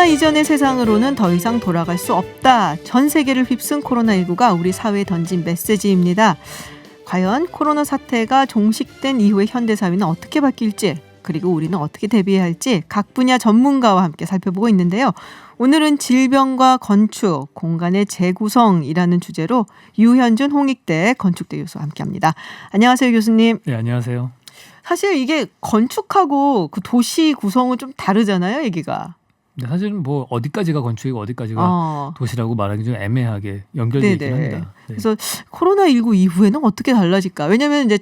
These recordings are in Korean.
코로나 이전의 세상으로는 더 이상 돌아갈 수 없다. 전 세계를 휩쓴 코로나19가 우리 사회에 던진 메시지입니다. 과연 코로나 사태가 종식된 이후의 현대사회는 어떻게 바뀔지, 그리고 우리는 어떻게 대비해야 할지 각 분야 전문가와 함께 살펴보고 있는데요. 오늘은 질병과 건축, 공간의 재구성이라는 주제로 유현준 홍익대 건축대 교수와 함께합니다. 안녕하세요, 교수님. 네, 안녕하세요. 사실 이게 건축하고 그 도시 구성은 좀 다르잖아요, 얘기가. 네, 사실은 뭐 어디까지가 건축이고 어디까지가 도시라고 말하기 좀 애매하게 연결되어 있긴 합니다. 네. 그래서 코로나19 이후에는 어떻게 달라질까? 왜냐하면 이제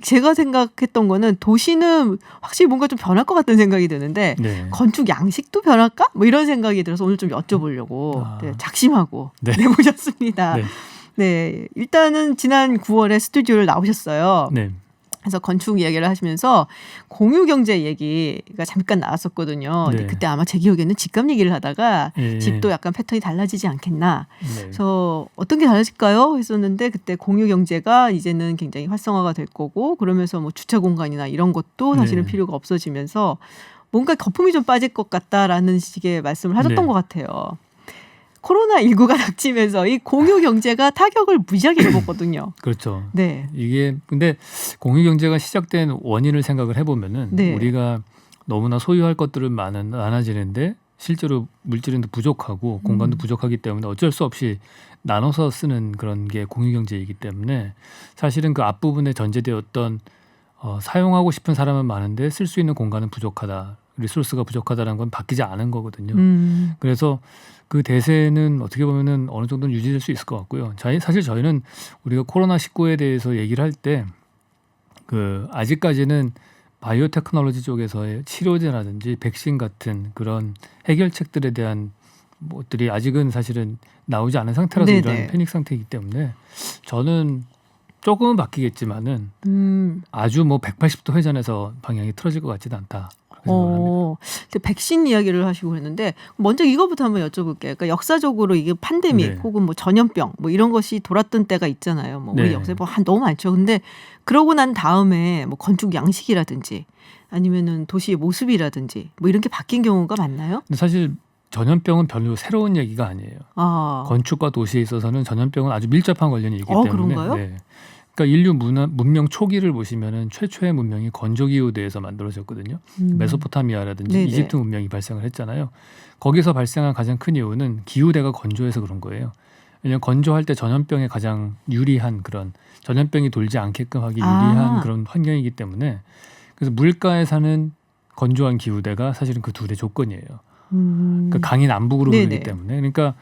제가 생각했던 거는 도시는 확실히 뭔가 좀 변할 것 같다는 생각이 드는데 건축 양식도 변할까? 뭐 이런 생각이 들어서 오늘 좀 여쭤보려고 작심하고 내보셨습니다. 네, 일단은 지난 9월에 스튜디오를 나오셨어요. 네. 그래서 건축 이야기를 하시면서 공유경제 얘기가 잠깐 나왔었거든요. 네. 그때 아마 제 기억에는 집값 얘기를 하다가 집도 약간 패턴이 달라지지 않겠나. 그래서 어떤 게 달라질까요? 했었는데 그때 공유경제가 이제는 굉장히 활성화가 될 거고, 그러면서 뭐 주차 공간이나 이런 것도 사실은 필요가 없어지면서 뭔가 거품이 좀 빠질 것 같다라는 식의 말씀을 하셨던 것 같아요. 코로나19가 닥치면서 이 공유 경제가 타격을 무지하게 입었거든요. 그렇죠. 네. 이게 근데 공유 경제가 시작된 원인을 생각을 해보면은 우리가 너무나 소유할 것들은 많아지는데 실제로 물질은 부족하고 공간도 부족하기 때문에 어쩔 수 없이 나눠서 쓰는 그런 게 공유 경제이기 때문에 사실은 그 앞부분에 전제되었던 사용하고 싶은 사람은 많은데 쓸 수 있는 공간은 부족하다. 리소스가 부족하다는 건 바뀌지 않은 거거든요. 그래서 그 대세는 어떻게 보면은 어느 정도는 유지될 수 있을 것 같고요. 사실 저희는 우리가 코로나19에 대해서 얘기를 할 때 그 아직까지는 바이오 테크놀로지 쪽에서의 치료제라든지 백신 같은 그런 해결책들에 대한 것들이 아직은 사실은 나오지 않은 상태라서 이런 패닉 상태이기 때문에 저는 조금은 바뀌겠지만은 아주 뭐 180도 회전해서 방향이 틀어질 것 같지는 않다. 백신 이야기를 하시고 했는데 먼저 이거부터 한번 여쭤볼게요. 그러니까 역사적으로 이게 팬데믹 혹은 뭐 전염병 뭐 이런 것이 돌았던 때가 있잖아요. 뭐 우리 역사에 너무 많죠. 근데 그러고 난 다음에 뭐 건축 양식이라든지 아니면은 도시의 모습이라든지 뭐 이런 게 바뀐 경우가 많나요? 근데 사실 전염병은 별로 새로운 얘기가 아니에요. 건축과 도시에 있어서는 전염병은 아주 밀접한 관련이 있기 때문에. 그런가요? 그러니까 인류 문명 초기를 보시면은 최초의 문명이 건조기후대에서 만들어졌거든요. 메소포타미아라든지 이집트 문명이 발생을 했잖아요. 거기서 발생한 가장 큰 이유는 기후대가 건조해서 그런 거예요. 왜냐하면 건조할 때 전염병에 가장 유리한 그런 전염병이 돌지 않게끔 하기 유리한 그런 환경이기 때문에 그래서 물가에 사는 건조한 기후대가 사실은 그 두 대 조건이에요. 그러니까 강이 남북으로 흐르기 때문에 그러니까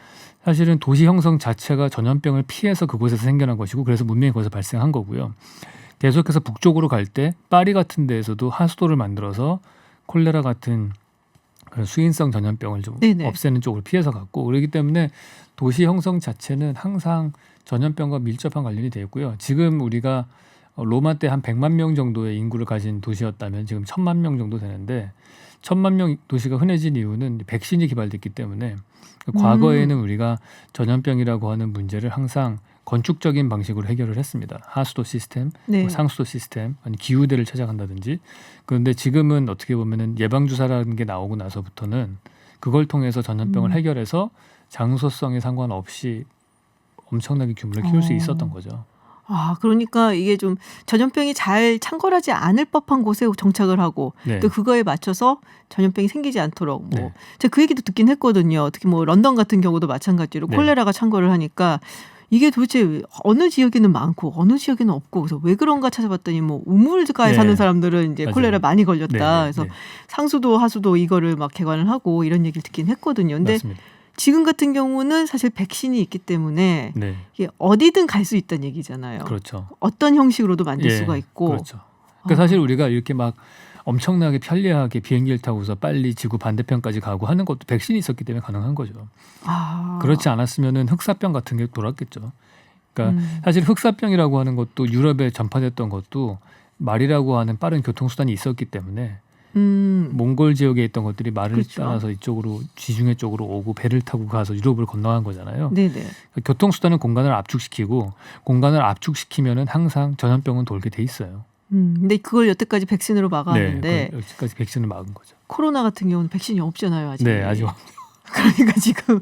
사실은 도시 형성 자체가 전염병을 피해서 그곳에서 생겨난 것이고 그래서 문명이 거기서 발생한 거고요. 계속해서 북쪽으로 갈 때 파리 같은 데에서도 하수도를 만들어서 콜레라 같은 그런 수인성 전염병을 좀 없애는 쪽으로 피해서 갔고 그렇기 때문에 도시 형성 자체는 항상 전염병과 밀접한 관련이 되어 있고요. 지금 우리가 로마 때 한 100만 명 정도의 인구를 가진 도시였다면 지금 1000만 명 정도 되는데 1000만 명 도시가 흔해진 이유는 백신이 개발됐기 때문에 과거에는 우리가 전염병이라고 하는 문제를 항상 건축적인 방식으로 해결을 했습니다. 하수도 시스템, 상수도 시스템, 아니 기후대를 찾아간다든지. 그런데 지금은 어떻게 보면은 예방주사라는 게 나오고 나서부터는 그걸 통해서 전염병을 해결해서 장소성에 상관없이 엄청나게 규모를 키울 수 있었던 거죠. 그러니까 이게 좀 전염병이 잘 창궐하지 않을 법한 곳에 정착을 하고 또 그거에 맞춰서 전염병이 생기지 않도록 제가 그 얘기도 듣긴 했거든요. 특히 뭐 런던 같은 경우도 마찬가지로 콜레라가 창궐을 하니까 이게 도대체 어느 지역에는 많고 어느 지역에는 없고 그래서 왜 그런가 찾아봤더니 뭐 우물가에 사는 사람들은 이제 콜레라 많이 걸렸다. 그래서 상수도 하수도 이거를 막 개관을 하고 이런 얘기를 듣긴 했거든요. 근데 맞습니다. 지금 같은 경우는 사실 백신이 있기 때문에 이게 어디든 갈 수 있다는 얘기잖아요. 그렇죠. 어떤 형식으로도 만들 수가 있고. 그렇죠. 그러니까 사실 우리가 이렇게 막 엄청나게 편리하게 비행기를 타고서 빨리 지구 반대편까지 가고 하는 것도 백신이 있었기 때문에 가능한 거죠. 그렇지 않았으면은 흑사병 같은 게 돌았겠죠. 그러니까 사실 흑사병이라고 하는 것도 유럽에 전파됐던 것도 말이라고 하는 빠른 교통수단이 있었기 때문에 몽골 지역에 있던 것들이 말을 따라서 이쪽으로 지중해 쪽으로 오고 배를 타고 가서 유럽을 건너간 거잖아요. 그러니까 교통수단은 공간을 압축시키고 공간을 압축시키면은 항상 전염병은 돌게 돼 있어요. 근데 그걸 여태까지 백신으로 막았는데 여태까지 백신을 막은 거죠. 코로나 같은 경우는 백신이 없잖아요. 아직. 네, 아직 그러니까 지금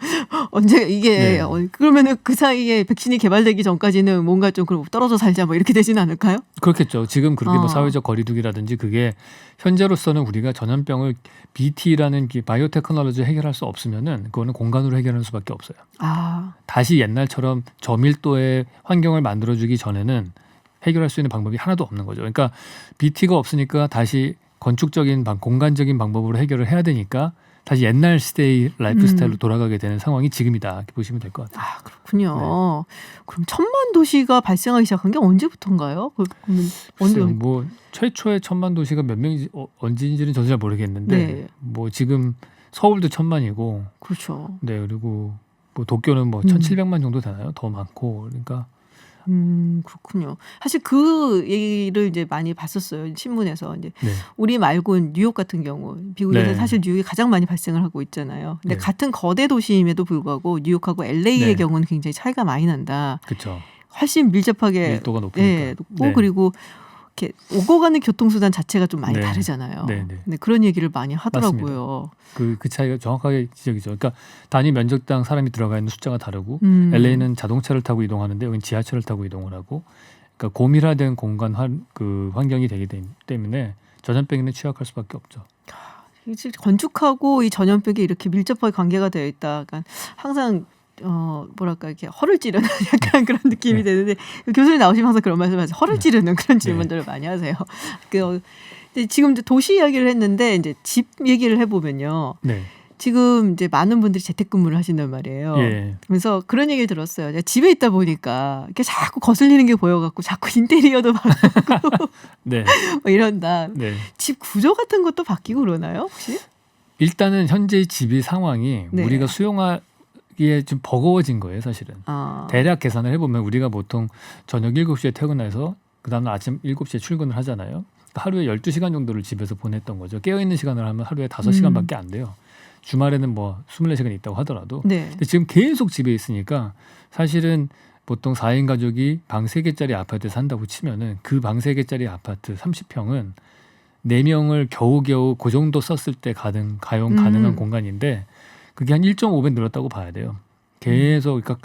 언제 이게 네. 그러면은 그 사이에 백신이 개발되기 전까지는 뭔가 좀 그럼 떨어져 살자 뭐 이렇게 되지는 않을까요? 그렇겠죠. 지금 그렇게 뭐 사회적 거리두기라든지 그게 현재로서는 우리가 전염병을 BT라는 바이오 테크놀로지 해결할 수 없으면은 그거는 공간으로 해결하는 수밖에 없어요. 아, 다시 옛날처럼 저밀도의 환경을 만들어주기 전에는 해결할 수 있는 방법이 하나도 없는 거죠. 그러니까 BT가 없으니까 다시 건축적인 공간적인 방법으로 해결을 해야 되니까 다시 옛날 시대의 라이프 스타일로 돌아가게 되는 상황이 지금이다. 이렇게 보시면 될 것 같아요. 아 그렇군요. 그럼 1000만 도시가 발생하기 시작한 게 언제부터인가요? 그러면 글쎄요, 뭐 최초의 1000만 도시가 몇 명인지 언제인지는 저도 잘 모르겠는데 네. 뭐 지금 서울도 1000만이고 그렇죠. 네 그리고 뭐 도쿄는 뭐 1700만 정도 되나요? 더 많고 그러니까 그렇군요. 사실 그 얘기를 이제 많이 봤었어요. 신문에서. 이제 네. 우리 말고 뉴욕 같은 경우, 미국에서 네. 사실 뉴욕이 가장 많이 발생을 하고 있잖아요. 근데 네. 같은 거대 도시임에도 불구하고 뉴욕하고 LA의 네. 경우는 굉장히 차이가 많이 난다. 그렇죠. 훨씬 밀접하게 밀도가 높으니까. 네, 높고 네. 그리고 이렇게 오고 가는 교통수단 자체가 좀 많이 네. 다르잖아요. 네, 네. 근데 그런 얘기를 많이 하더라고요. 그 차이가 정확하게 지적이죠. 그러니까 단위 면적당 사람이 들어가 있는 숫자가 다르고 LA는 자동차를 타고 이동하는데 여기는 지하철을 타고 이동을 하고 그러니까 고밀화된 공간 환경이 되기 때문에 전염병에는 취약할 수밖에 없죠. 이제 건축하고 이 전염병이 이렇게 밀접하게 관계가 되어 있다. 그러니까 항상 뭐랄까 이렇게 허를 찌르는 약간 그런 느낌이 되는데 교수님 나오시면 항상 그런 말씀하세요. 허를 찌르는 그런 질문들을 많이 하세요. 지금 이제 도시 이야기를 했는데 이제 집 얘기를 해보면요. 네. 지금 이제 많은 분들이 재택근무를 하신단 말이에요. 예. 그래서 그런 얘기를 들었어요. 제가 집에 있다 보니까 이렇게 자꾸 거슬리는 게 보여갖고 자꾸 인테리어도 바꾸고 네. 뭐 이런다. 네. 집 구조 같은 것도 바뀌고 그러나요 혹시? 일단은 현재 집의 상황이 네. 우리가 수용하기에 좀 버거워진 거예요, 사실은. 대략 계산을 해보면 우리가 보통 저녁 7시에 퇴근해서 그다음 아침 7시에 출근을 하잖아요. 하루에 12시간 정도를 집에서 보냈던 거죠. 깨어있는 시간을 하면 하루에 5시간밖에 안 돼요. 주말에는 뭐 24시간 있다고 하더라도. 네. 근데 지금 계속 집에 있으니까 사실은 보통 4인 가족이 방 3개짜리 아파트에 산다고 치면은 그 방 3개짜리 아파트 30평은 4명을 겨우겨우 그 정도 썼을 때 가용 가능한 공간인데 그게 한 1.5배 늘었다고 봐야 돼요. 계속 그러니까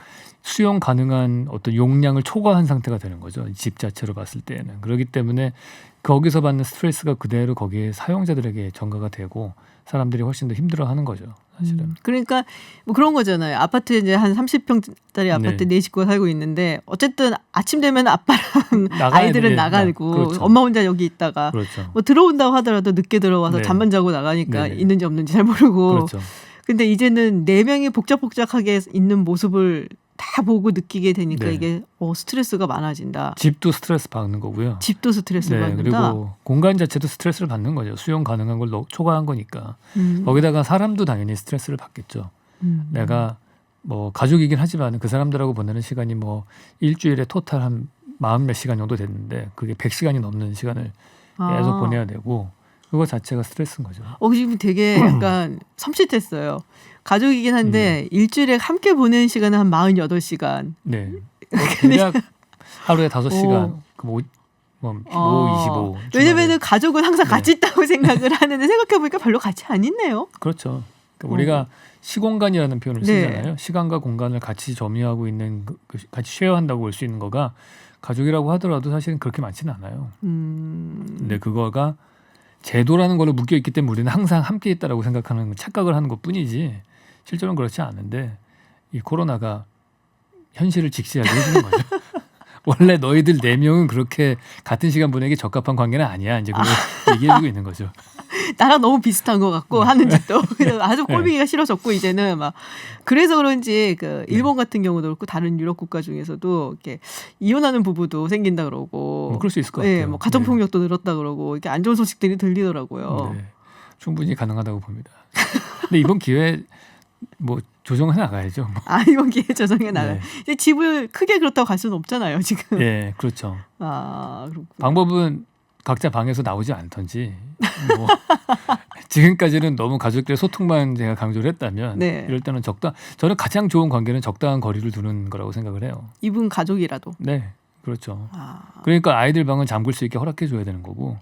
수용 가능한 어떤 용량을 초과한 상태가 되는 거죠. 집 자체로 봤을 때는. 그렇기 때문에 거기서 받는 스트레스가 그대로 거기에 사용자들에게 전가가 되고 사람들이 훨씬 더 힘들어하는 거죠. 사실은. 그러니까 뭐 그런 거잖아요. 아파트에 이제 한 30평짜리 아파트 네 식구가 살고 있는데 어쨌든 아침 되면 아빠랑 아이들은 나가고 그렇죠. 엄마 혼자 여기 있다가 그렇죠. 뭐 들어온다고 하더라도 늦게 들어와서 네. 잠만 자고 나가니까 네. 있는지 없는지 잘 모르고. 그렇죠. 근데 이제는 4명이 복작복작하게 있는 모습을 다 보고 느끼게 되니까 네. 이게 스트레스가 많아진다. 집도 스트레스 받는 거고요. 집도 스트레스를 받는다. 그리고 공간 자체도 스트레스를 받는 거죠. 수용 가능한 걸 초과한 거니까. 거기다가 사람도 당연히 스트레스를 받겠죠. 내가 뭐 가족이긴 하지만 그 사람들하고 보내는 시간이 뭐 일주일에 토탈 한 40몇 시간 정도 됐는데 그게 100시간이 넘는 시간을 계속 보내야 되고 그거 자체가 스트레스인 거죠. 지금 되게 약간 섬찟했어요. 가족이긴 한데 일주일에 함께 보내는 시간은 한 48시간. 네. 대략 하루에 5시간. 뭐 25. 왜냐면은 가족은 항상 같이 있다고 생각을 하는데 생각해보니까 별로 같이 안 있네요. 그렇죠. 그러니까 우리가 시공간이라는 표현을 쓰잖아요. 시간과 공간을 같이 점유하고 있는 같이 쉐어한다고 볼 수 있는 거가 가족이라고 하더라도 사실은 그렇게 많지는 않아요. 근데 그거가 제도라는 걸로 묶여 있기 때문에 우리는 항상 함께 있다라고 생각하는 착각을 하는 것뿐이지 실제로는 그렇지 않은데 이 코로나가 현실을 직시하게 해주는 거죠. 원래 너희들 4명은 그렇게 같은 시간 보내기 적합한 관계는 아니야. 이제 그걸 얘기해주고 있는 거죠. 나랑 너무 비슷한 것 같고 하는 짓도 아주 꼴보기가 싫어졌고 이제는 막 그래서 그런지 그 일본 같은 경우도 그렇고 다른 유럽 국가 중에서도 이렇게 이혼하는 부부도 생긴다 그러고 그럴 수 있을 것 같아요. 네, 뭐 가정 폭력도 늘었다 그러고 이렇게 안 좋은 소식들이 들리더라고요. 네, 충분히 가능하다고 봅니다. 근데 이번 기회에 뭐 조정해 나가야죠. 뭐. 이번 기회에 조정해 나가. 네. 집을 크게 그렇다고 갈 수는 없잖아요, 지금. 네, 그렇죠. 그렇구나. 방법은 각자 방에서 나오지 않던지 뭐 지금까지는 너무 가족들의 소통만 제가 강조를 했다면 이럴 때는 저는 가장 좋은 관계는 적당한 거리를 두는 거라고 생각을 해요. 이분 가족이라도. 네, 그렇죠. 그러니까 아이들 방은 잠글 수 있게 허락해 줘야 되는 거고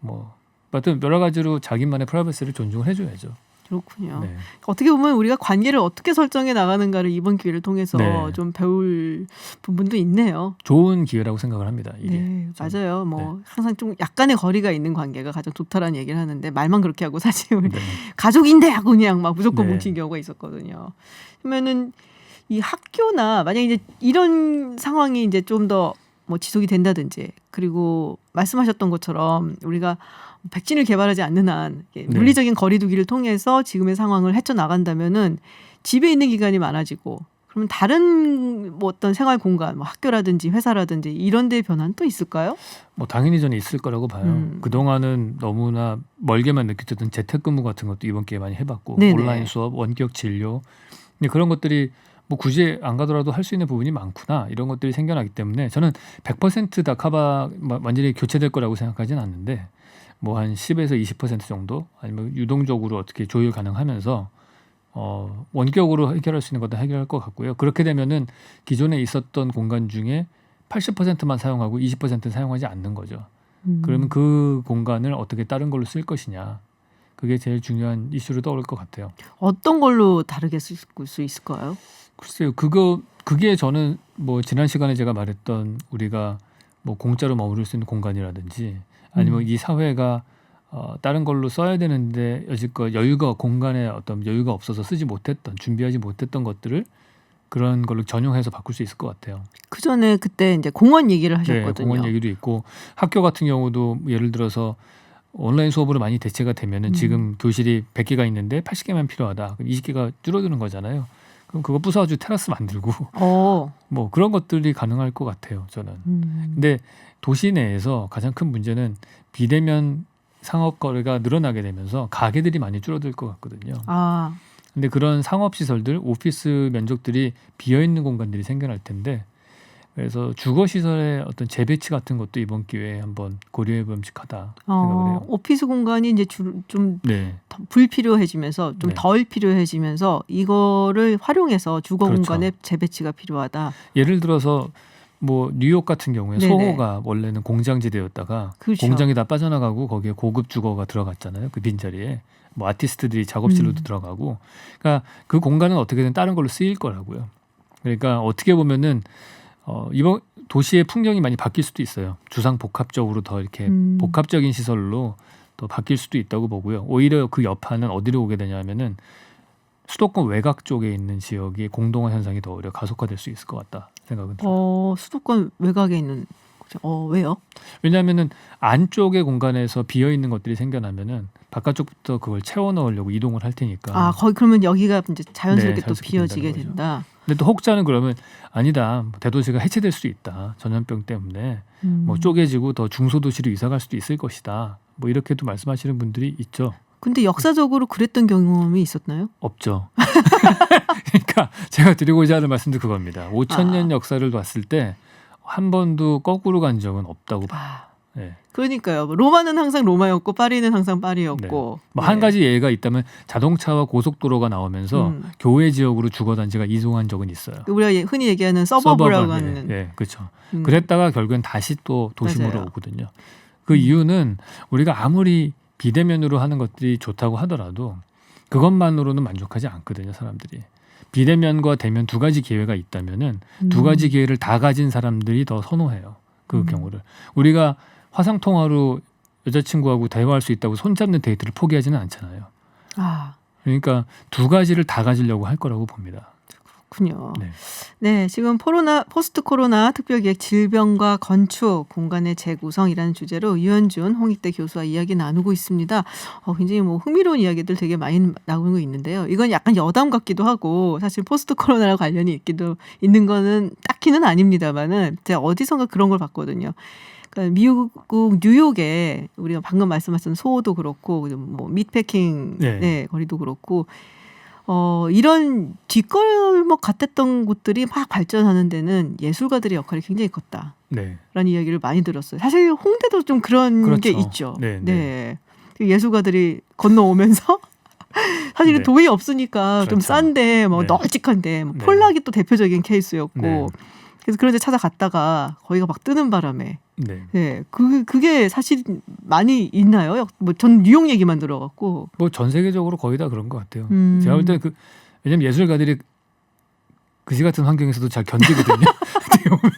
뭐 하여튼 여러 가지로 자기만의 프라이버시를 존중을 해줘야죠. 그렇군요. 네. 어떻게 보면 우리가 관계를 어떻게 설정해 나가는가를 이번 기회를 통해서 네. 좀 배울 부분도 있네요. 좋은 기회라고 생각을 합니다. 이게. 네, 맞아요. 뭐 네. 항상 좀 약간의 거리가 있는 관계가 가장 좋다라는 얘기를 하는데 말만 그렇게 하고 사실 우리 네. 가족인데 하고 그냥 막 무조건 네. 뭉친 경우가 있었거든요. 그러면은 이 학교나 만약에 이제 이런 상황이 이제 좀 더 뭐 지속이 된다든지 그리고 말씀하셨던 것처럼 우리가 백신을 개발하지 않는 한 물리적인 거리두기를 통해서 지금의 상황을 헤쳐나간다면은 집에 있는 기간이 많아지고 그러면 다른 뭐 어떤 생활 공간, 뭐 학교라든지 회사라든지 이런 데의 변화는 또 있을까요? 뭐 당연히 저는 있을 거라고 봐요. 그동안은 너무나 멀게만 느껴졌던 재택근무 같은 것도 이번 기회에 많이 해봤고 네네. 온라인 수업, 원격 진료 근데 그런 것들이 뭐 굳이 안 가더라도 할 수 있는 부분이 많구나 이런 것들이 생겨나기 때문에 저는 100%다 완전히 교체될 거라고 생각하지는 않는데 뭐 한 10에서 20% 정도 아니면 유동적으로 어떻게 조율 가능하면서 원격으로 해결할 수 있는 것도 해결할 것 같고요. 그렇게 되면은 기존에 있었던 공간 중에 80%만 사용하고 20%는 사용하지 않는 거죠. 그러면 그 공간을 어떻게 다른 걸로 쓸 것이냐. 그게 제일 중요한 이슈로 떠오를 것 같아요. 어떤 걸로 다르게 쓸 수 있을까요? 글쎄요. 그게 저는 뭐 지난 시간에 제가 말했던 우리가 뭐 공짜로 머무를 수 있는 공간이라든지 아니면 이 사회가 다른 걸로 써야 되는데 여지껏 공간에 어떤 여유가 없어서 쓰지 못했던 준비하지 못했던 것들을 그런 걸로 전용해서 바꿀 수 있을 것 같아요. 그 전에 그때 이제 공원 얘기를 하셨거든요. 네, 공원 얘기도 있고 학교 같은 경우도 예를 들어서 온라인 수업으로 많이 대체가 되면은 지금 교실이 100개가 있는데 80개만 필요하다. 그럼 20개가 줄어드는 거잖아요. 그럼 그거 부숴가지고 테라스 만들고 뭐 그런 것들이 가능할 것 같아요. 저는. 근데 도시 내에서 가장 큰 문제는 비대면 상업 거래가 늘어나게 되면서 가게들이 많이 줄어들 것 같거든요. 근데 그런 상업 시설들, 오피스 면적들이 비어 있는 공간들이 생겨날 텐데 그래서 주거 시설의 어떤 재배치 같은 것도 이번 기회에 한번 고려해 봄직하다 생각을 해요. 오피스 공간이 이제 좀 네. 불필요해지면서 좀 네. 덜 필요해지면서 이거를 활용해서 주거 그렇죠. 공간의 재배치가 필요하다. 예를 들어서 뭐 뉴욕 같은 경우에 네네. 소호가 원래는 공장지대였다가 그렇죠. 공장이 다 빠져나가고 거기에 고급 주거가 들어갔잖아요. 그 빈자리에 뭐 아티스트들이 작업실로도 들어가고 그러니까 그 공간은 어떻게든 다른 걸로 쓰일 거라고요. 그러니까 어떻게 보면은 이번 도시의 풍경이 많이 바뀔 수도 있어요. 주상복합적으로 더 이렇게 복합적인 시설로 더 바뀔 수도 있다고 보고요. 오히려 그 여파는 어디로 오게 되냐면은 수도권 외곽 쪽에 있는 지역이 공동화 현상이 더 오히려 가속화될 수 있을 것 같다 생각은 들어요. 수도권 외곽에 있는 왜요? 왜냐하면은 안쪽의 공간에서 비어 있는 것들이 생겨나면은 바깥쪽부터 그걸 채워 넣으려고 이동을 할 테니까. 거기 그러면 여기가 이제 자연스럽게 또 자연스럽게 비어지게 된다는 거죠. 된다. 근데 또 혹자는 그러면 아니다. 대도시가 해체될 수 있다. 전염병 때문에 뭐 쪼개지고 더 중소도시로 이사갈 수도 있을 것이다. 뭐 이렇게도 말씀하시는 분들이 있죠. 근데 역사적으로 그랬던 경험이 있었나요? 없죠. 그러니까 제가 드리고자 하는 말씀도 그겁니다. 5,000년 역사를 봤을 때 한 번도 거꾸로 간 적은 없다고 봐요. 네. 그러니까요. 로마는 항상 로마였고 파리는 항상 파리였고. 뭐 한 가지 예가 있다면 자동차와 고속도로가 나오면서 교외 지역으로 주거단지가 이동한 적은 있어요. 우리가 흔히 얘기하는 서버브라고 하는. 네, 그렇죠. 그랬다가 결국엔 다시 또 도심으로 맞아요. 오거든요. 그 이유는 우리가 아무리 비대면으로 하는 것들이 좋다고 하더라도 그것만으로는 만족하지 않거든요, 사람들이. 비대면과 대면 두 가지 기회가 있다면은 두 가지 기회를 다 가진 사람들이 더 선호해요. 그 경우를. 우리가 화상 통화로 여자친구하고 대화할 수 있다고 손잡는 데이트를 포기하지는 않잖아요. 그러니까 두 가지를 다 가지려고 할 거라고 봅니다. 그렇군요. 네, 지금 포스트 코로나 특별기획 질병과 건축 공간의 재구성이라는 주제로 유현준 홍익대 교수와 이야기 나누고 있습니다. 굉장히 뭐 흥미로운 이야기들 되게 많이 나오고 있는데요. 이건 약간 여담 같기도 하고 사실 포스트 코로나랑 관련이 있는 거는 딱히는 아닙니다만은 제가 어디선가 그런 걸 봤거든요. 그러니까 미국 뉴욕에 우리가 방금 말씀하신 소호도 그렇고 뭐 미트패킹 거리도 그렇고 이런 뒷골목 같았던 곳들이 막 발전하는 데는 예술가들의 역할이 굉장히 컸다. 라는 이야기를 많이 들었어요. 사실 홍대도 좀 그런 게 있죠. 네. 예술가들이 건너오면서 사실은 돈이 없으니까 좀 싼데 뭐 널찍한데 폴락이 또 대표적인 케이스였고 그래서 그런 데 찾아갔다가 거기가 막 뜨는 바람에 네. 네, 그게 사실 많이 있나요? 뭐 전 뉴욕 얘기만 들어갖고 뭐 전 세계적으로 거의 다 그런 것 같아요. 제가 볼 때 왜냐면 예술가들이 그지 같은 환경에서도 잘 견디거든요. 어떻게 보면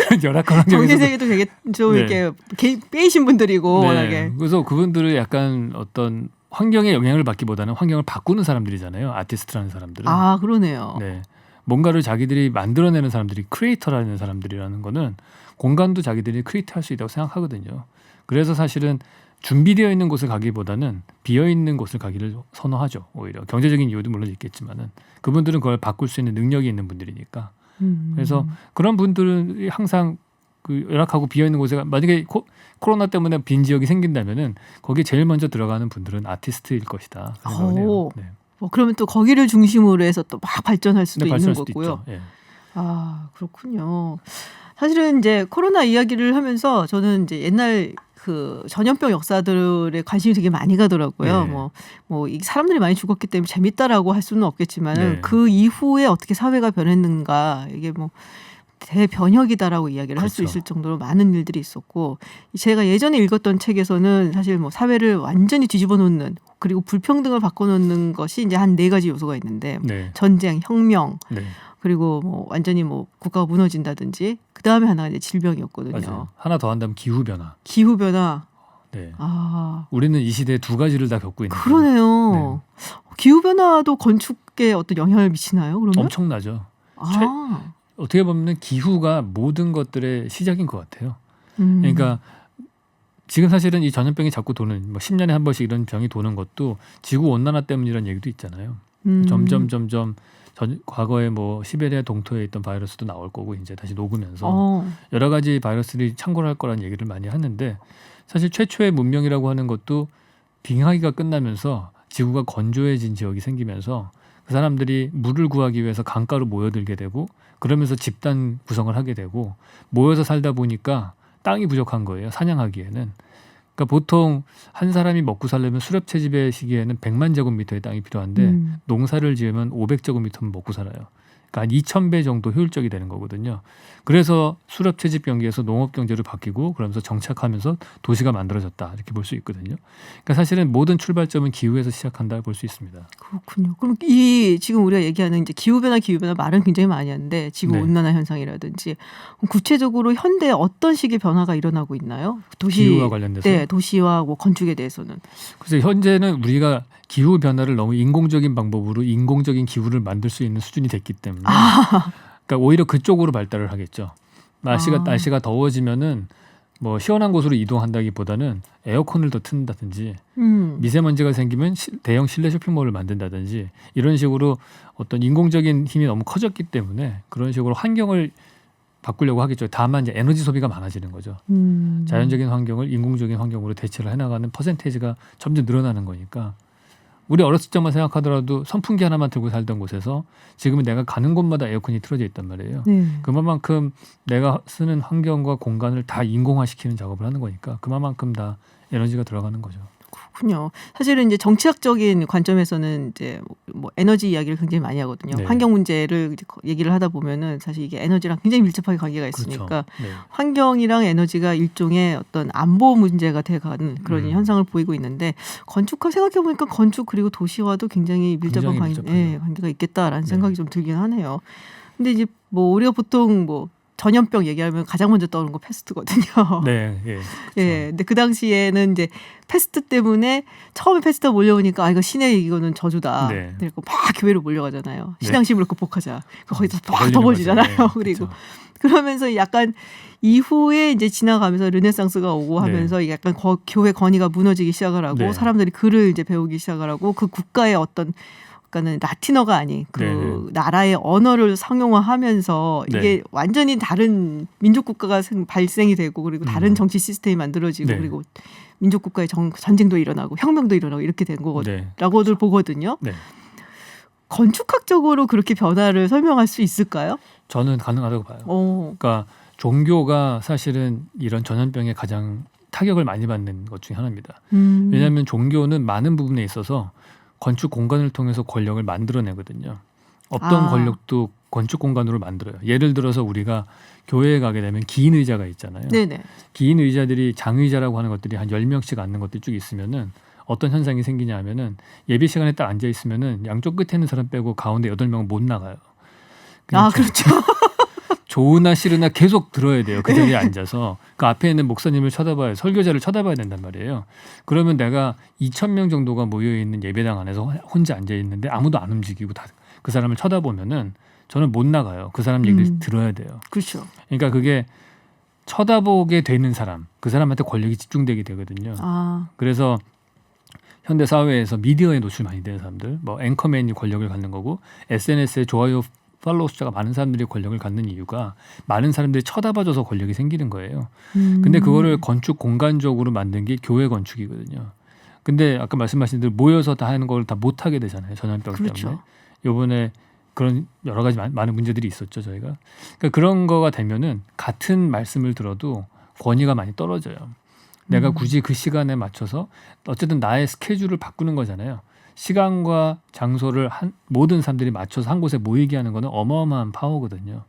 그런 열악한 환경에서 정신 세계도 되게 좀 네. 이렇게 빼이신 분들이고 네. 워낙에 그래서 그분들은 약간 어떤 환경에 영향을 받기보다는 환경을 바꾸는 사람들이잖아요. 아티스트라는 사람들은. 아 그러네요. 네. 뭔가를 자기들이 만들어내는 사람들이 크리에이터라는 사람들이라는 거는 공간도 자기들이 크리에이트할 수 있다고 생각하거든요. 그래서 사실은 준비되어 있는 곳을 가기보다는 비어 있는 곳을 가기를 선호하죠. 오히려 경제적인 이유도 물론 있겠지만은 그분들은 그걸 바꿀 수 있는 능력이 있는 분들이니까. 그래서 그런 분들은 항상 그 열악하고 비어 있는 곳에 만약에 코로나 때문에 빈 지역이 생긴다면은 거기에 제일 먼저 들어가는 분들은 아티스트일 것이다. 생각을 해요. 네. 그러면 또 거기를 중심으로 해서 또 막 발전할 수도 있는 거고요. 예. 아 그렇군요. 사실은 이제 코로나 이야기를 하면서 저는 이제 옛날 그 전염병 역사들에 관심이 되게 많이 가더라고요. 네. 뭐 이 사람들이 많이 죽었기 때문에 재밌다라고 할 수는 없겠지만 네. 그 이후에 어떻게 사회가 변했는가 이게 뭐 대변혁이다라고 이야기를 할 수 그렇죠. 있을 정도로 많은 일들이 있었고 제가 예전에 읽었던 책에서는 사실 뭐 사회를 완전히 뒤집어 놓는 그리고 불평등을 바꿔놓는 것이 이제 한 4가지 요소가 있는데 네. 전쟁, 혁명 네. 그리고 뭐 완전히 뭐 국가가 무너진다든지 그 다음에 하나가 이제 질병이었거든요. 맞아요. 하나 더 한다면 기후 변화. 기후 변화. 네. 아 우리는 이 시대에 2가지를 다 겪고 있는 거예요. 그러네요. 기후 변화도 건축에 어떤 영향을 미치나요? 그러면 엄청나죠. 아. 어떻게 보면 기후가 모든 것들의 시작인 것 같아요. 그러니까 지금 사실은 이 전염병이 자꾸 도는 뭐 10년에 한 번씩 이런 병이 도는 것도 지구 온난화 때문이라는 얘기도 있잖아요. 점점 과거에 뭐 시베리아 동토에 있던 바이러스도 나올 거고 이제 다시 녹으면서 여러 가지 바이러스들이 창궐할 거라는 얘기를 많이 하는데 사실 최초의 문명이라고 하는 것도 빙하기가 끝나면서 지구가 건조해진 지역이 생기면서 그 사람들이 물을 구하기 위해서 강가로 모여들게 되고 그러면서 집단 구성을 하게 되고 모여서 살다 보니까 땅이 부족한 거예요. 사냥하기에는. 그러니까 보통 한 사람이 먹고 살려면 수렵 채집의 시기에는 100만 제곱미터의 땅이 필요한데 농사를 지으면 500제곱미터면 먹고 살아요. 그러니까 한 2000배 정도 효율적이 되는 거거든요. 그래서 수렵 채집 경기에서 농업 경제로 바뀌고 그러면서 정착하면서 도시가 만들어졌다 이렇게 볼 수 있거든요. 그러니까 사실은 모든 출발점은 기후에서 시작한다 볼 수 있습니다. 그렇군요. 그럼 이 지금 우리가 얘기하는 이제 기후 변화 말은 굉장히 많이 하는데 지구 네. 온난화 현상이라든지 구체적으로 현대에 어떤 식의 변화가 일어나고 있나요? 기후와 관련돼서. 네, 도시와 뭐 건축에 대해서는. 그래서 현재는 우리가 기후 변화를 너무 인공적인 방법으로 인공적인 기후를 만들 수 있는 수준이 됐기 때문에 그러니까 오히려 그쪽으로 발달을 하겠죠. 날씨가 더워지면은 뭐 시원한 곳으로 이동한다기보다는 에어컨을 더 튼다든지 미세먼지가 생기면 대형 실내 쇼핑몰을 만든다든지 이런 식으로 어떤 인공적인 힘이 너무 커졌기 때문에 그런 식으로 환경을 바꾸려고 하겠죠. 다만 이제 에너지 소비가 많아지는 거죠. 자연적인 환경을 인공적인 환경으로 대체를 해나가는 퍼센테이지가 점점 늘어나는 거니까 우리 어렸을 적만 생각하더라도 선풍기 하나만 들고 살던 곳에서 지금은 내가 가는 곳마다 에어컨이 틀어져 있단 말이에요. 네. 그만큼 내가 쓰는 환경과 공간을 다 인공화시키는 작업을 하는 거니까 그만큼 다 에너지가 들어가는 거죠. 그렇군요. 사실은 이제 정치학적인 관점에서는 이제 뭐 에너지 이야기를 굉장히 많이 하거든요. 네. 환경 문제를 이제 얘기를 하다 보면은 사실 이게 에너지랑 굉장히 밀접하게 관계가 있으니까 그렇죠. 네. 환경이랑 에너지가 일종의 어떤 안보 문제가 돼가는 그런 현상을 보이고 있는데 건축과 생각해 보니까 건축 그리고 도시와도 굉장히 밀접한 관계가 있겠다라는 생각이 좀 들긴 하네요. 근데 이제 뭐 우리가 보통 뭐 전염병 얘기하면 가장 먼저 떠오르는 거 패스트거든요. 네, 예. 그렇죠. 예. 근데 그 당시에는 이제 패스트 때문에 처음에 패스트가 몰려오니까 이거 신의 이거는 저주다. 네. 그리고 막 교회로 몰려가잖아요. 네. 신앙심으로 극복하자. 거기서 막 더워지잖아요. 네, 그리고 그렇죠. 그러면서 약간 이후에 이제 지나가면서 르네상스가 오고 하면서 네. 약간 교회 권위가 무너지기 시작을 하고 네. 사람들이 글을 이제 배우기 시작을 하고 그 국가의 어떤 그러니까는 라틴어가 아닌 그 네. 나라의 언어를 상용화하면서 네. 이게 완전히 다른 민족 국가가 발생이 되고 그리고 다른 정치 시스템이 만들어지고 네. 그리고 민족 국가의 전쟁도 일어나고 혁명도 일어나고 이렇게 된 거라고들 보거든요. 네. 건축학적으로 그렇게 변화를 설명할 수 있을까요? 저는 가능하다고 봐요. 그러니까 종교가 사실은 이런 전염병에 가장 타격을 많이 받는 것 중에 하나입니다. 왜냐하면 종교는 많은 부분에 있어서 건축 공간을 통해서 권력을 만들어내거든요. 없던 권력도 건축 공간으로 만들어요. 예를 들어서 우리가 교회에 가게 되면 긴 의자가 있잖아요. 네네. 긴 의자들이 장의자라고 하는 것들이 한 10명씩 앉는 것들이 쭉 있으면은 어떤 현상이 생기냐 하면은 예배 시간에 딱 앉아 있으면은 양쪽 끝에 있는 사람 빼고 가운데 8명은 못 나가요. 아, 그렇죠. 좋으나 싫으나 계속 들어야 돼요. 그 자리에 앉아서. 그 앞에 있는 목사님을 쳐다봐야, 설교자를 쳐다봐야 된단 말이에요. 그러면 내가 2,000명 정도가 모여있는 예배당 안에서 혼자 앉아있는데 아무도 안 움직이고 다 그 사람을 쳐다보면은 저는 못 나가요. 그 사람 얘기를 들어야 돼요. 그렇죠. 그러니까 그게 쳐다보게 되는 사람, 그 사람한테 권력이 집중되게 되거든요. 아. 그래서 현대 사회에서 미디어에 노출 많이 되는 사람들, 뭐 앵커맨이 권력을 갖는 거고 SNS에 좋아요, 팔로우 숫자가 많은 사람들이 권력을 갖는 이유가 많은 사람들이 쳐다봐줘서 권력이 생기는 거예요. 근데 그거를 건축 공간적으로 만든 게 교회 건축이거든요. 근데 아까 말씀하신 대로 모여서 다 하는 걸 다 못하게 되잖아요. 전염병 그렇죠. 때문에. 요번에 그런 여러 가지 많은 문제들이 있었죠. 저희가. 그러니까 그런 거가 되면은 같은 말씀을 들어도 권위가 많이 떨어져요. 내가 굳이 그 시간에 맞춰서 어쨌든 나의 스케줄을 바꾸는 거잖아요. 시간과 장소를 모든 사람들이 맞춰서 한 곳에 모이게 하는 거는 어마어마한 파워거든요.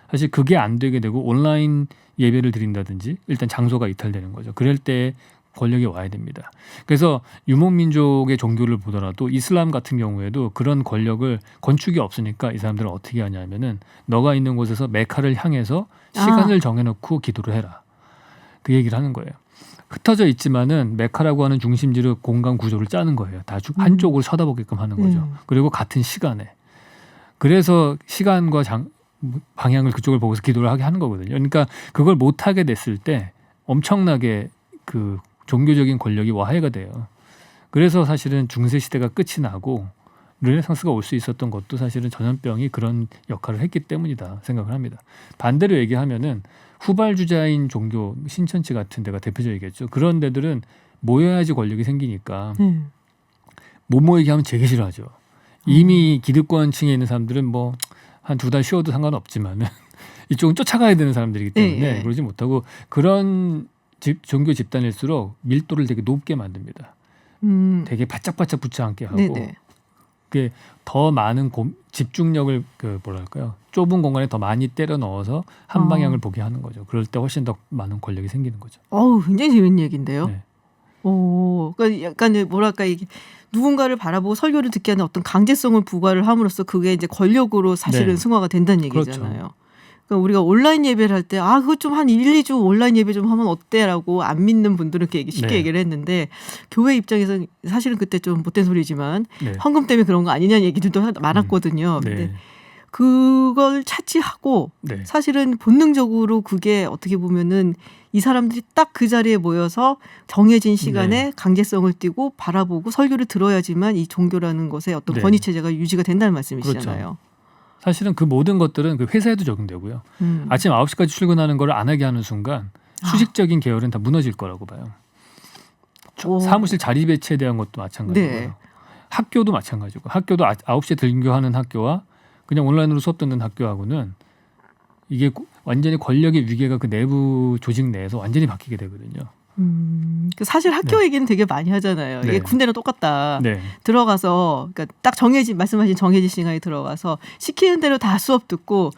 사실 그게 안 되게 되고 온라인 예배를 드린다든지 일단 장소가 이탈되는 거죠. 그럴 때 권력이 와야 됩니다. 그래서 유목민족의 종교를 보더라도 이슬람 같은 경우에도 그런 권력을 건축이 없으니까 이 사람들은 어떻게 하냐면은 너가 있는 곳에서 메카를 향해서 시간을 정해놓고 기도를 해라. 그 얘기를 하는 거예요. 흩어져 있지만은 메카라고 하는 중심지를 공간 구조를 짜는 거예요. 다 한쪽으로 쳐다보게끔 하는 거죠. 그리고 같은 시간에. 그래서 시간과 방향을 그쪽을 보고서 기도를 하게 하는 거거든요. 그러니까 그걸 못 하게 됐을 때 엄청나게 그 종교적인 권력이 와해가 돼요. 그래서 사실은 중세 시대가 끝이 나고 르네상스가 올 수 있었던 것도 사실은 전염병이 그런 역할을 했기 때문이다 생각을 합니다. 반대로 얘기하면은 후발주자인 종교 신천지 같은 데가 대표적이겠죠. 그런 데들은 모여야지 권력이 생기니까 못 모이게 하면 되게 싫어하죠. 이미 기득권층에 있는 사람들은 뭐 한 2달 쉬어도 상관없지만은 이쪽은 쫓아가야 되는 사람들이기 때문에 그러지 못하고 그런 종교 집단일수록 밀도를 되게 높게 만듭니다. 되게 바짝바짝 붙지 않게 하고 그게 더 많은 집중력을 뭐랄까요? 좁은 공간에 더 많이 때려 넣어서 한 방향을 보게 하는 거죠. 그럴 때 훨씬 더 많은 권력이 생기는 거죠. 굉장히 재밌는 얘기인데요. 네. 그러니까 약간 뭐랄까 이게 누군가를 바라보고 설교를 듣게 하는 어떤 강제성을 부과를 함으로써 그게 이제 권력으로 사실은 승화가 된다는 얘기잖아요. 그렇죠. 그러니까 우리가 온라인 예배를 할 때 그거 좀 한 1, 2주 온라인 예배 좀 하면 어때라고 안 믿는 분들은 쉽게 얘기를 했는데 교회 입장에서는 사실은 그때 좀 못된 소리지만 헌금 때문에 그런 거 아니냐는 얘기들도 많았거든요. 근데 그걸 차치하고 사실은 본능적으로 그게 어떻게 보면은 이 사람들이 딱 그 자리에 모여서 정해진 시간에 강제성을 띠고 바라보고 설교를 들어야지만 이 종교라는 것의 어떤 권위 체제가 유지가 된다는 말씀이시잖아요. 그렇죠. 사실은 그 모든 것들은 그 회사에도 적용되고요. 아침 9시까지 출근하는 걸 안 하게 하는 순간 수직적인 계열은 다 무너질 거라고 봐요. 사무실 자리 배치에 대한 것도 마찬가지고요. 학교도 마찬가지고 학교도 9시에 등교하는 학교와 그냥 온라인으로 수업 듣는 학교하고는 이게 완전히 권력의 위계가 그 내부 조직 내에서 완전히 바뀌게 되거든요. 사실 학교 얘기는 되게 많이 하잖아요. 이게 군대랑 똑같다. 들어가서 그러니까 딱 말씀하신 정해진 시간에 들어가서 시키는 대로 다 수업 듣고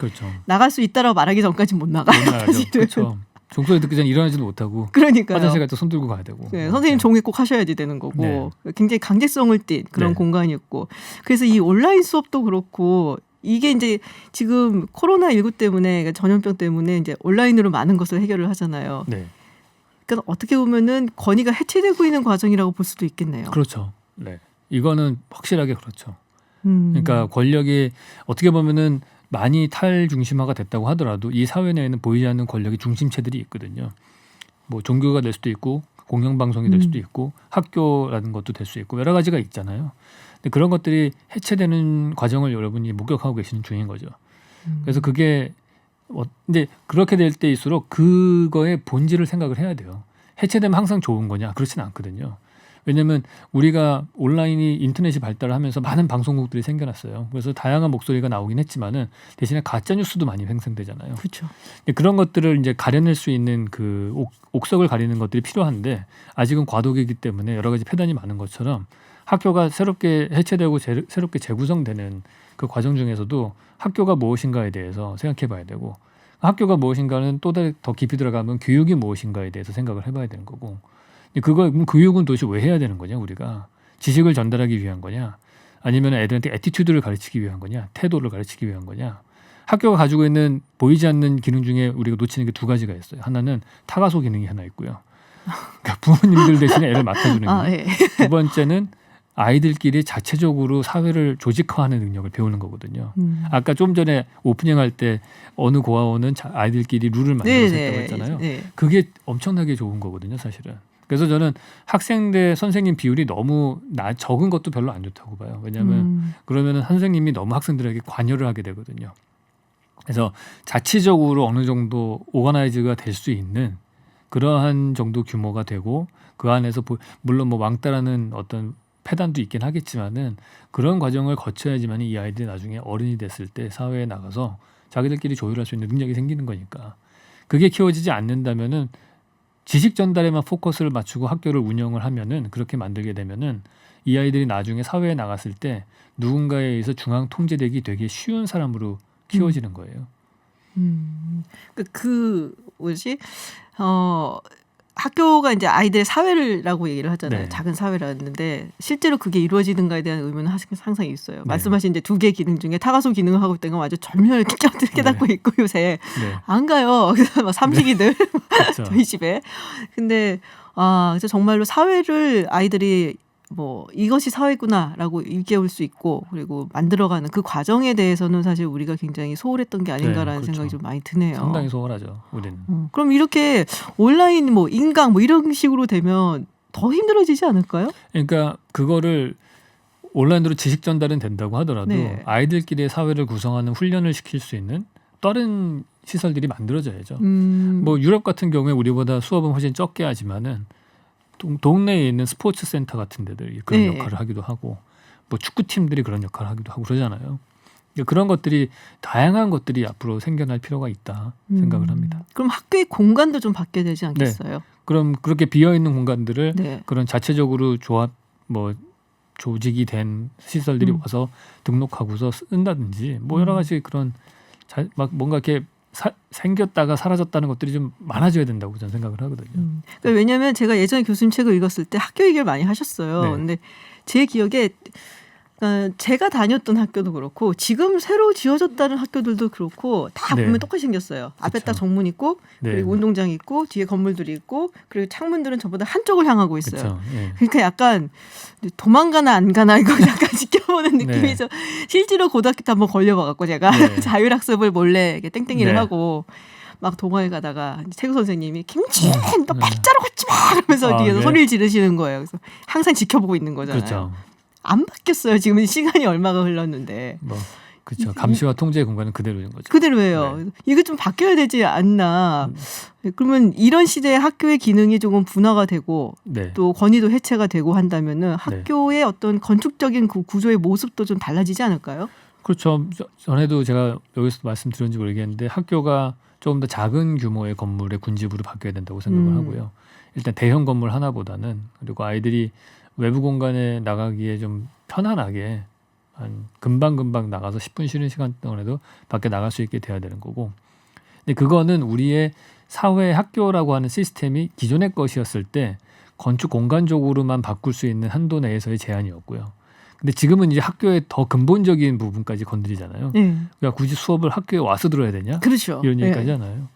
나갈 수 있다라고 말하기 전까지 못 나가요. 사실은. 그렇죠. 종소리 듣기 전에 일어나지도 못하고 그러니까요. 화장실 갈 때 손 들고 가야 되고. 선생님 종이 꼭 하셔야지 되는 거고 굉장히 강제성을 띈 그런 공간이었고 그래서 이 온라인 수업도 그렇고 이게 이제 지금 코로나19 때문에 전염병 때문에 이제 온라인으로 많은 것을 해결을 하잖아요. 그러니까 어떻게 보면은 권위가 해체되고 있는 과정이라고 볼 수도 있겠네요. 그렇죠. 이거는 확실하게 그렇죠. 그러니까 권력이 어떻게 보면은 많이 탈중심화가 됐다고 하더라도 이 사회 내에는 보이지 않는 권력의 중심체들이 있거든요. 뭐 종교가 될 수도 있고 공영방송이 될 수도 있고 학교라는 것도 될 수 있고 여러 가지가 있잖아요. 근데 그런 것들이 해체되는 과정을 여러분이 목격하고 계시는 중인 거죠. 그래서 그게 근데 그렇게 될 때일수록 그거의 본질을 생각을 해야 돼요. 해체되면 항상 좋은 거냐? 그렇지는 않거든요. 왜냐하면 우리가 온라인이 인터넷이 발달하면서 많은 방송국들이 생겨났어요. 그래서 다양한 목소리가 나오긴 했지만은 대신에 가짜 뉴스도 많이 생성되잖아요. 그렇죠. 그런 것들을 이제 가려낼 수 있는 그 옥석을 가리는 것들이 필요한데 아직은 과도기이기 때문에 여러 가지 폐단이 많은 것처럼 학교가 새롭게 해체되고 새롭게 재구성되는 그 과정 중에서도 학교가 무엇인가에 대해서 생각해 봐야 되고 학교가 무엇인가는 또 더 깊이 들어가면 교육이 무엇인가에 대해서 생각을 해봐야 되는 거고 그럼 교육은 도대체 왜 해야 되는 거냐 우리가 지식을 전달하기 위한 거냐 아니면 애들한테 애티튜드를 가르치기 위한 거냐 태도를 가르치기 위한 거냐 학교가 가지고 있는 보이지 않는 기능 중에 우리가 놓치는 게 두 가지가 있어요. 하나는 타가소 기능이 하나 있고요. 그러니까 부모님들 대신에 애를 맡아주는 기능. 예. 두 번째는 아이들끼리 자체적으로 사회를 조직화하는 능력을 배우는 거거든요. 아까 좀 전에 오프닝 할 때 어느 고아원은 아이들끼리 룰을 만들어서 했다고 했잖아요. 그게 엄청나게 좋은 거거든요, 사실은. 그래서 저는 학생 대 선생님 비율이 너무 적은 것도 별로 안 좋다고 봐요. 왜냐하면 그러면은 선생님이 너무 학생들에게 관여를 하게 되거든요. 그래서 자치적으로 어느 정도 오거나이즈가 될 수 있는 그러한 정도 규모가 되고 그 안에서 물론 뭐 왕따라는 어떤 폐단도 있긴 하겠지만은 그런 과정을 거쳐야지만 이 아이들이 나중에 어른이 됐을 때 사회에 나가서 자기들끼리 조율할 수 있는 능력이 생기는 거니까 그게 키워지지 않는다면은 지식 전달에만 포커스를 맞추고 학교를 운영을 하면은 그렇게 만들게 되면은 이 아이들이 나중에 사회에 나갔을 때 누군가에 의해서 중앙 통제되기 되게 쉬운 사람으로 키워지는 거예요. 뭐지? 학교가 이제 아이들의 사회라고 얘기를 하잖아요. 네. 작은 사회라는데 실제로 그게 이루어지는가에 대한 의문은 항상 있어요. 네. 말씀하신 이제 두 개 기능 중에 타가소 기능을 하고 있던 건 아주 전면을 깨닫고 있고 요새 안 가요. 그래서 막 삼식이들 그렇죠. 저희 집에. 근데 그래서 정말로 사회를 아이들이 뭐 이것이 사회구나라고 일깨울 수 있고 그리고 만들어가는 그 과정에 대해서는 사실 우리가 굉장히 소홀했던 게 아닌가라는 그렇죠. 생각이 좀 많이 드네요. 상당히 소홀하죠, 우리는. 그럼 이렇게 온라인 뭐 인강 뭐 이런 식으로 되면 더 힘들어지지 않을까요? 그러니까 그거를 온라인으로 지식 전달은 된다고 하더라도 네. 아이들끼리의 사회를 구성하는 훈련을 시킬 수 있는 다른 시설들이 만들어져야죠. 뭐 유럽 같은 경우에 우리보다 수업은 훨씬 적게 하지만은 동네에 있는 스포츠 센터 같은 데들 그런 네. 역할을 하기도 하고 뭐 축구팀들이 그런 역할을 하기도 하고 그러잖아요. 그런 것들이 다양한 것들이 앞으로 생겨날 필요가 있다 생각을 합니다. 그럼 학교의 공간도 좀 바뀌어야 되지 않겠어요? 그럼 그렇게 비어 있는 공간들을 네. 그런 자체적으로 조직이 된 시설들이 와서 등록하고서 쓴다든지 뭐 여러 가지 그런 막 뭔가 이렇게 생겼다가 사라졌다는 것들이 좀 많아져야 된다고 저는 생각을 하거든요. 그러니까 왜냐하면 제가 예전에 교수님 책을 읽었을 때 학교 얘기를 많이 하셨어요. 네. 근데 제 기억에 제가 다녔던 학교도 그렇고 지금 새로 지어졌다는 학교들도 그렇고 다 네. 보면 똑같이 생겼어요. 앞에 그쵸. 딱 정문 있고 네. 그리고 운동장 있고 뒤에 건물들이 있고 그리고 창문들은 전부 다 한쪽을 향하고 있어요. 그쵸. 예. 그러니까 약간 도망가나 안 가나 이거 약간 지켜보는 느낌이 좀 실제로 고등학교 때 한번 걸려봐갖고 제가 네. 자율학습을 몰래 이렇게 땡땡이를 네. 하고 막 동아회 가다가 태구 선생님이 김치현 너 팔자로 걷지 마 이러면서 뒤에서 네. 소리를 지르시는 거예요. 그래서 항상 지켜보고 있는 거잖아요. 그렇죠. 안 바뀌었어요. 지금 시간이 얼마가 흘렀는데. 그렇죠. 감시와 통제의 공간은 그대로인 거죠. 그대로예요. 네. 이게 좀 바뀌어야 되지 않나. 그러면 이런 시대에 학교의 기능이 조금 분화가 되고 네. 또 권위도 해체가 되고 한다면은 학교의 어떤 건축적인 그 구조의 모습도 좀 달라지지 않을까요? 그렇죠. 전에도 제가 여기서 말씀드렸는지 모르겠는데 학교가 조금 더 작은 규모의 건물의 군집으로 바뀌어야 된다고 생각을 하고요. 일단 대형 건물 하나보다는 그리고 아이들이 외부 공간에 나가기에 좀 편안하게 한 금방금방 나가서 10분 쉬는 시간 동안에도 밖에 나갈 수 있게 돼야 되는 거고. 근데 그거는 우리의 사회 학교라고 하는 시스템이 기존의 것이었을 때 건축 공간적으로만 바꿀 수 있는 한도 내에서의 제한이었고요. 근데 지금은 이제 학교의 더 근본적인 부분까지 건드리잖아요. 그러니까 굳이 수업을 학교에 와서 들어야 되냐? 그렇죠. 이런 얘기까지 하잖아요.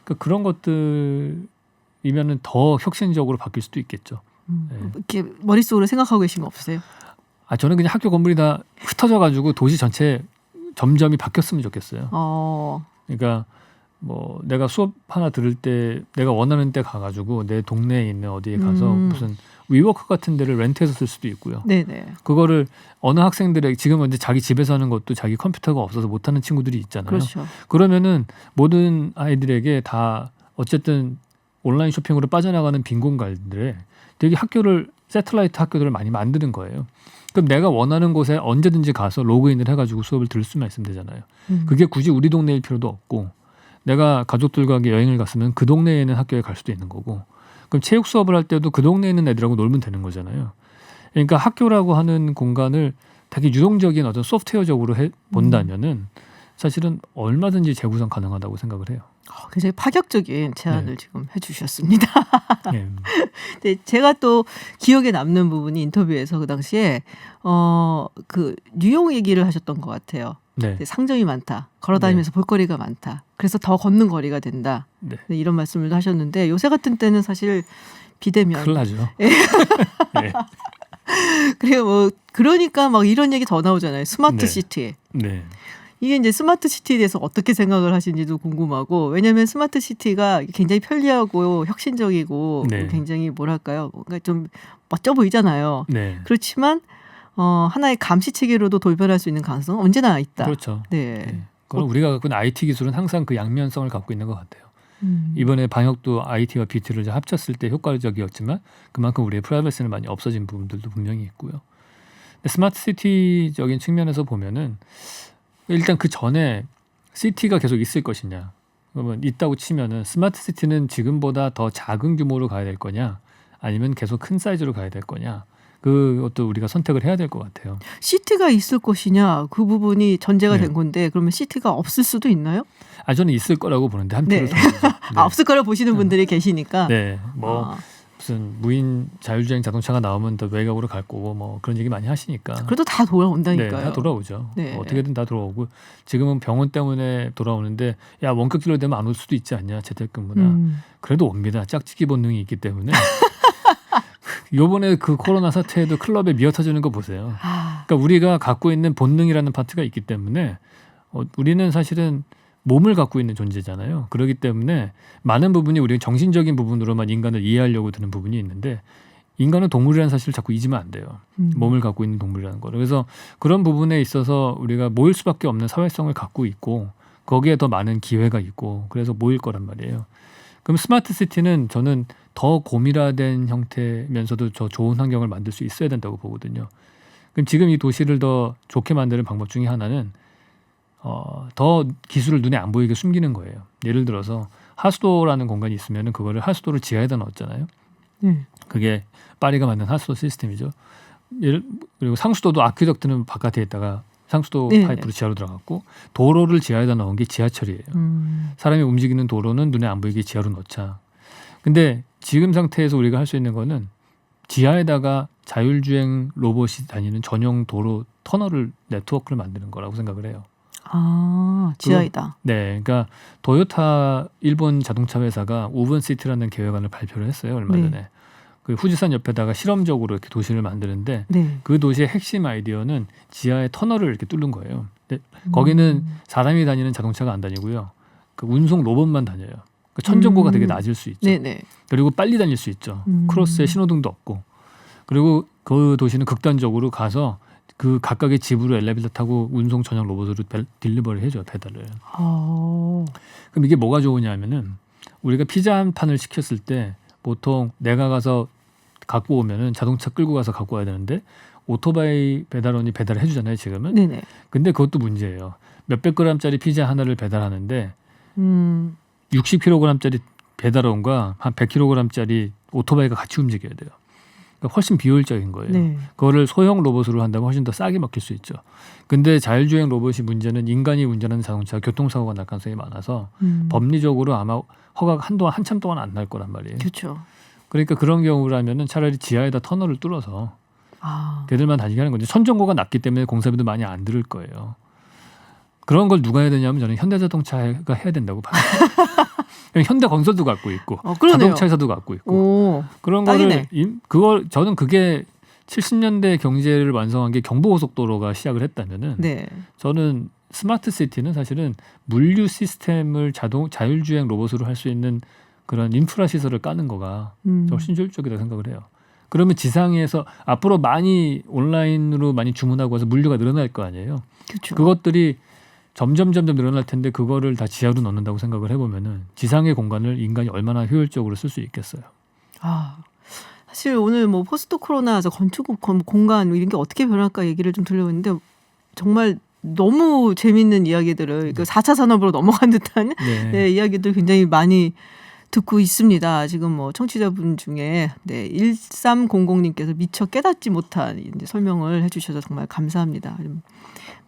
그러니까 그런 것들이면은 더 혁신적으로 바뀔 수도 있겠죠. 이렇게 머릿속으로 생각하고 계신 거 없으세요? 저는 그냥 학교 건물이 다 흩어져 가지고 도시 전체 점점이 바뀌었으면 좋겠어요. 그러니까 뭐 내가 수업 하나 들을 때 내가 원하는 때 가가지고 내 동네에 있는 어디에 가서 무슨 위워크 같은 데를 렌트해서 쓸 수도 있고요. 네네. 그거를 어느 학생들에게 지금은 이제 자기 집에서 하는 것도 자기 컴퓨터가 없어서 못하는 친구들이 있잖아요. 그렇죠. 그러면은 모든 아이들에게 다 어쨌든 온라인 쇼핑으로 빠져나가는 빈 공간들에 되게 새틀라이트 학교들을 많이 만드는 거예요. 그럼 내가 원하는 곳에 언제든지 가서 로그인을 해가지고 수업을 들을 수만 있으면 되잖아요. 그게 굳이 우리 동네일 필요도 없고 내가 가족들과 여행을 갔으면 그 동네에 있는 학교에 갈 수도 있는 거고 그럼 체육 수업을 할 때도 그 동네에 있는 애들하고 놀면 되는 거잖아요. 그러니까 학교라고 하는 공간을 되게 유동적인 어떤 소프트웨어적으로 본다면은 사실은 얼마든지 재구성 가능하다고 생각을 해요. 굉장히 파격적인 제안을 지금 해주셨습니다. 네. 네, 제가 또 기억에 남는 부분이 인터뷰에서 그 당시에 그 뉴욕 얘기를 하셨던 것 같아요. 네. 상점이 많다. 걸어다니면서 볼거리가 많다. 그래서 더 걷는 거리가 된다. 네. 네, 이런 말씀을 하셨는데 요새 같은 때는 사실 비대면. 큰일 나죠. 네. 네. 그래요. 뭐 그러니까 막 이런 얘기 더 나오잖아요. 스마트 시티. 네. 이게 이제 스마트 시티에 대해서 어떻게 생각을 하시는지도 궁금하고 왜냐하면 스마트 시티가 굉장히 편리하고 혁신적이고 굉장히 뭐랄까요, 뭔가 좀 멋져 보이잖아요. 네. 그렇지만 하나의 감시 체계로도 돌변할 수 있는 가능성은 언제나 있다. 그렇죠. 네. 그럼 우리가 갖고 있는 IT 기술은 항상 그 양면성을 갖고 있는 것 같아요. 이번에 방역도 IT와 BT를 이제 합쳤을 때 효과적이었지만 그만큼 우리의 프라이버시는 많이 없어진 부분들도 분명히 있고요. 근데 스마트 시티적인 측면에서 보면은 일단 그 전에 시티가 계속 있을 것이냐. 그러면 있다고 치면은 스마트 시티는 지금보다 더 작은 규모로 가야 될 거냐, 아니면 계속 큰 사이즈로 가야 될 거냐. 그것도 우리가 선택을 해야 될 것 같아요. 시티가 있을 것이냐 그 부분이 전제가 된 건데 그러면 시티가 없을 수도 있나요? 저는 있을 거라고 보는데 한 표를 더. 없을 거라 보시는 분들이 계시니까. 네, 뭐 무슨 무인 자율주행 자동차가 나오면 더 외곽으로 갈 거고 뭐 그런 얘기 많이 하시니까. 그래도 다 돌아온다니까요. 네, 다 돌아오죠. 네. 어떻게든 다 돌아오고 지금은 병원 때문에 돌아오는데 야 원격진료 되면 안 올 수도 있지 않냐, 재택근무나. 그래도 옵니다. 짝짓기 본능이 있기 때문에. 요번에 그 코로나 사태에도 클럽에 미어 터지는 거 보세요. 그러니까 우리가 갖고 있는 본능이라는 파트가 있기 때문에 우리는 사실은 몸을 갖고 있는 존재잖아요. 그렇기 때문에 많은 부분이 우리 정신적인 부분으로만 인간을 이해하려고 드는 부분이 있는데 인간은 동물이라는 사실을 자꾸 잊으면 안 돼요. 몸을 갖고 있는 동물이라는 거를. 그래서 그런 부분에 있어서 우리가 모일 수밖에 없는 사회성을 갖고 있고 거기에 더 많은 기회가 있고 그래서 모일 거란 말이에요. 그럼 스마트 시티는 저는 더 고밀화된 형태면서도 더 좋은 환경을 만들 수 있어야 된다고 보거든요. 그럼 지금 이 도시를 더 좋게 만드는 방법 중에 하나는 더 기술을 눈에 안 보이게 숨기는 거예요. 예를 들어서 하수도라는 공간이 있으면 그거를 하수도를 지하에다 넣었잖아요. 그게 파리가 만든 하수도 시스템이죠. 그리고 상수도도 아퀴덕트는 바깥에 있다가 상수도 파이프로 지하로 들어갔고 도로를 지하에다 넣은 게 지하철이에요. 사람이 움직이는 도로는 눈에 안 보이게 지하로 넣자. 근데 지금 상태에서 우리가 할 수 있는 거는 지하에다가 자율주행 로봇이 다니는 전용 도로 터널을 네트워크를 만드는 거라고 생각을 해요. 지하이다. 네, 그러니까 도요타 일본 자동차 회사가 우븐시티라는 계획안을 발표를 했어요 얼마 전에. 그 후지산 옆에다가 실험적으로 이렇게 도시를 만드는데 그 도시의 핵심 아이디어는 지하에 터널을 이렇게 뚫는 거예요. 근데 거기는 사람이 다니는 자동차가 안 다니고요. 그 운송 로봇만 다녀요. 그 천정고가 되게 낮을 수 있죠. 그리고 빨리 다닐 수 있죠. 크로스에 신호등도 없고. 그리고 그 도시는 극단적으로 가서 그 각각의 집으로 엘리베이터 타고 운송 전용 로봇으로 딜리버리 해줘요, 배달을. 그럼 이게 뭐가 좋으냐면은 우리가 피자 한 판을 시켰을 때 보통 내가 가서 갖고 오면은 자동차 끌고 가서 갖고 와야 되는데 오토바이 배달원이 배달을 해주잖아요, 지금은. 근데 그것도 문제예요. 몇백 그램짜리 피자 하나를 배달하는데 60kg짜리 배달원과 한 100kg짜리 오토바이가 같이 움직여야 돼요. 그러니까 훨씬 비효율적인 거예요. 그거를 소형 로봇으로 한다면 훨씬 더 싸게 먹힐 수 있죠. 근데 자율주행 로봇이 문제는 인간이 운전하는 자동차가 교통사고가 날 가능성이 많아서 법리적으로 아마 허가가 한참 동안 안 날 거란 말이에요. 그렇죠. 그러니까 그런 경우라면은 차라리 지하에다 터널을 뚫어서 걔들만 다니게 하는 건데 천정고가 낮기 때문에 공사비도 많이 안 들을 거예요. 그런 걸 누가 해야 되냐면 저는 현대자동차가 해야 된다고 봐요. 현대건설도 갖고 있고 자동차에서도 갖고 있고 그런 거를 저는 그게 70년대 경제를 완성한 게 경부고속도로가 시작을 했다면은 저는 스마트 시티는 사실은 물류 시스템을 자율주행 로봇으로 할 수 있는 그런 인프라 시설을 까는 거가 훨씬 효율적이라고 생각을 해요. 그러면 지상에서 앞으로 많이 온라인으로 많이 주문하고 와서 물류가 늘어날 거 아니에요. 그것들이 점점 늘어날 텐데 그거를 다 지하로 넣는다고 생각을 해보면은 지상의 공간을 인간이 얼마나 효율적으로 쓸 수 있겠어요. 사실 오늘 뭐 포스트 코로나에서 건축 공간 이런 게 어떻게 변할까 얘기를 좀 들려봤는데 정말 너무 재밌는 이야기들을 4차 산업으로 넘어간 듯한 이야기들 굉장히 많이 듣고 있습니다. 지금 뭐 청취자분 중에 1300님께서 미처 깨닫지 못한 이제 설명을 해주셔서 정말 감사합니다.